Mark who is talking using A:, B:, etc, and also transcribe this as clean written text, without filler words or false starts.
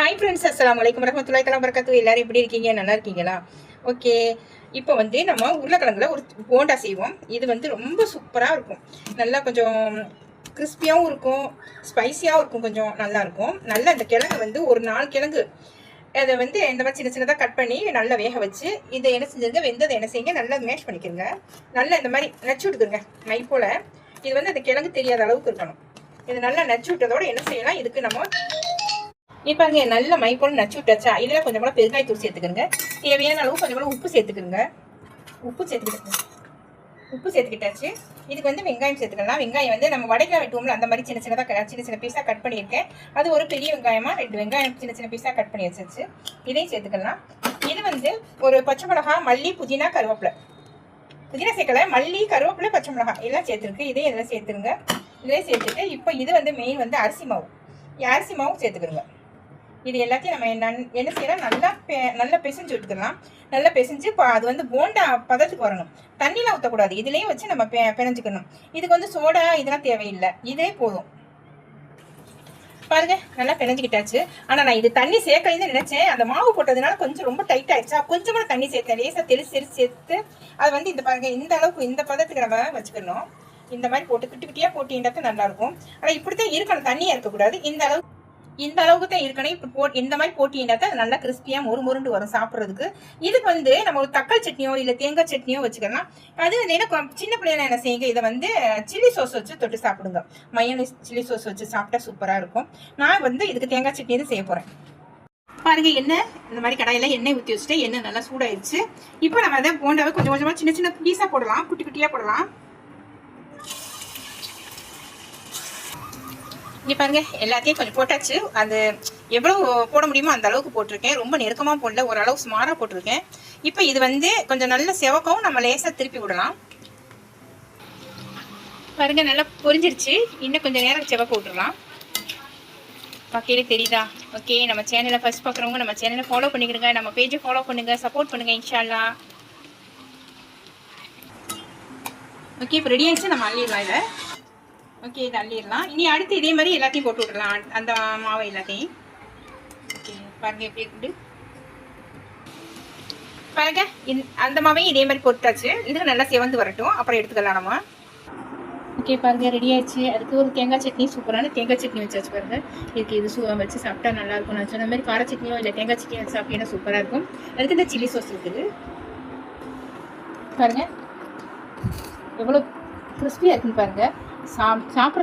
A: Hi friends, அஸ்ஸலாமு அலைக்கும் வரஹ்மத்துல்லாஹி தஆலா வபரகாத்துஹு. எல்லாரும் எப்படி இருக்கீங்க? நல்லா இருக்கீங்களா? ஓகே, இப்போ வந்து நம்ம உருளைக்கிழங்குல ஒரு போண்டா செய்வோம். இது வந்து ரொம்ப சூப்பராக இருக்கும். நல்லா கொஞ்சம் கிறிஸ்பியாகவும் இருக்கும், ஸ்பைசியாகவும் இருக்கும், கொஞ்சம் நல்லா இருக்கும். நல்லா இந்த கிழங்கு வந்து ஒரு 4 கிழங்கு அதை வந்து இந்த மாதிரி சின்ன சின்னதாக கட் பண்ணி நல்லா வேக வச்சு இதை என்ன செஞ்சுருங்க, வெந்ததை என்ன செய்யுங்க, நல்லா மேஷ் பண்ணிக்கிறங்க. நல்லா இந்த மாதிரி நச்சு விட்டுக்குங்க மை போல். இது வந்து அந்த கிழங்கு தெரியாத அளவுக்கு இருக்கணும். இது நல்லா நச்சு விட்டதோட என்ன செய்யலாம், இதுக்கு நம்ம இப்போ அங்கே நல்ல மை போல் நச்சு விட்டாச்சா, இதில் கொஞ்சம் கூட பெருங்காயத்தூள் சேர்த்துக்கிறங்க. தேவையான அளவு கொஞ்சம் கூட உப்பு சேர்த்துக்கிறங்க. உப்பு சேர்த்துக்கிட்டாச்சு. இதுக்கு வந்து வெங்காயம் சேர்த்துக்கலாம். வெங்காயம் வந்து நம்ம வடைக்காய் வெட்டுவோம்ல, அந்த மாதிரி சின்ன சின்ன பீஸாக கட் பண்ணியிருக்கேன். அது ஒரு பெரிய வெங்காயமாக 2 வெங்காயம் சின்ன சின்ன பீஸாக கட் பண்ணி வச்சிருச்சு. இதையும் சேர்த்துக்கலாம். இது வந்து ஒரு பச்சை மிளகா, மல்லி, புதினா, கருவேப்பிலை. புதினா சேர்க்கல, மல்லி, கருவேப்பிலை, பச்சை மிளகா எல்லாம் சேர்த்துருக்கு. இதையும் இதில் சேர்த்துருங்க. இதிலே சேர்த்துட்டு இப்போ இது வந்து மெயின் வந்து அரிசி மாவும் சேர்த்துக்கிறோங்க. இது எல்லாத்தையும் நம்ம என்ன செய்யலாம், நல்லா பிசைஞ்சு விட்டுக்கலாம். நல்லா பிசைஞ்சு அது வந்து போண்டா பதத்துக்கு வரணும். தண்ணிலாம் ஊற்றக்கூடாது. இதுலேயும் வச்சு நம்ம பிணைஞ்சிக்கணும். இதுக்கு வந்து சோடா இதெல்லாம் தேவையில்லை, இதே போதும். பாருங்க, நல்லா பிணைஞ்சிக்கிட்டாச்சு. ஆனால் நான் இது தண்ணி சேர்க்கலைன்னு நினைச்சேன். அந்த மாவு போட்டதுனால கொஞ்சம் ரொம்ப டைட் ஆயிடுச்சா, கொஞ்சம் கூட தண்ணி சேர்த்தேன். லேசாக தெளிச்சு சேர்த்து அது வந்து இந்த பாருங்க, இந்த அளவுக்கு இந்த பதத்துக்கு நம்ம வச்சுக்கணும். இந்த மாதிரி போட்டு குட்டியாக போட்டின்றது நல்லா இருக்கும். ஆனால் இப்படித்தான் இருக்கணும், தண்ணியாக இருக்கக்கூடாது. இந்த அளவுக்கு தான் இருக்கணும். இப்படி இந்த மாதிரி போட்டினா தான் நல்லா கிறிஸ்பியா மொறுண்டு வரும் சாப்பிட்றதுக்கு. இதுக்கு வந்து நம்ம ஒரு தக்காளி சட்னியோ இல்லை தேங்காய் சட்னியோ வச்சுக்கலாம். அது என்ன சின்ன பிள்ளைங்க என்ன செய்யுங்க, இதை வந்து சில்லி சோஸ் வச்சு தொட்டு சாப்பிடுங்க. மயோனைஸ் சில்லி சோஸ் வச்சு சாப்பிட்டா சூப்பராக இருக்கும். நான் வந்து இதுக்கு தேங்காய் சட்னி தான் செய்ய போகிறேன். பாருங்க, எண்ணெய் இந்த மாதிரி கடாயில் எண்ணெய் ஊற்றி வச்சுட்டு எண்ணெய் நல்லா சூடாயிடுச்சு. இப்போ நம்ம அதை போண்டாவை கொஞ்சம் கொஞ்சமாக சின்ன சின்ன பீஸாக போடலாம், குட்டி குட்டியாக போடலாம். இங்கே பாருங்க, எல்லாத்தையும் கொஞ்சம் போட்டாச்சு. அது எவ்வளோ போட முடியுமோ அந்த அளவுக்கு போட்டிருக்கேன். ரொம்ப நெருக்கமாக போடல, ஓரளவு சுமாராக போட்டிருக்கேன். இப்போ இது வந்து கொஞ்சம் நல்ல செவக்கவும் நம்ம லேசாக திருப்பி விடலாம். பாருங்க, நல்லா பொரிஞ்சிருச்சு. இன்னும் கொஞ்சம் நேரம் செவக்க விட்டுடலாம். பார்க்கவே தெரியுதா? ஓகே, நம்ம சேனலை ஃபர்ஸ்ட் பார்க்குறவங்க நம்ம சேனலை ஃபாலோ பண்ணிக்கிறங்க, நம்ம பேஜை ஃபாலோ பண்ணுங்கள், சப்போர்ட் பண்ணுங்கள் இன்ஷா அல்லாஹ். ஓகே, இப்போ ரெடி ஆயிடுச்சு. நம்ம அள்ளிடலாம் இதை. ஓகே, இதை அள்ளிடலாம். இனி அடுத்து இதே மாதிரி எல்லாத்தையும் போட்டு விட்றலாம், அந்த மாவை எல்லாத்தையும். ஓகே, பாருங்க எப்படி இருக்குது பாருங்க. அந்த மாவையும் இதே மாதிரி போட்டாச்சு. இதுக்கு நல்லா செவந்து வரட்டும், அப்புறம் எடுத்துக்கலாம் நம்ம. ஓகே, பாருங்க ரெடி ஆயிடுச்சு. அதுக்கு ஒரு தேங்காய் சட்னி, சூப்பரான தேங்காய் சட்னி வச்சாச்சு பாருங்க. இதுக்கு இது வச்சு சாப்பிட்டா நல்லா இருக்கும். நான் சொன்ன மாதிரி கார சட்னியோ இல்லை தேங்காய் சட்னியோ வச்சு சாப்பிட்டீங்கன்னா சூப்பராக இருக்கும். அதுக்கு இந்த சில்லி சோஸ் இருக்குது பாருங்க, எவ்வளோ கிறிஸ்பியாக இருக்குன்னு பாருங்க. சாப்பிட்ற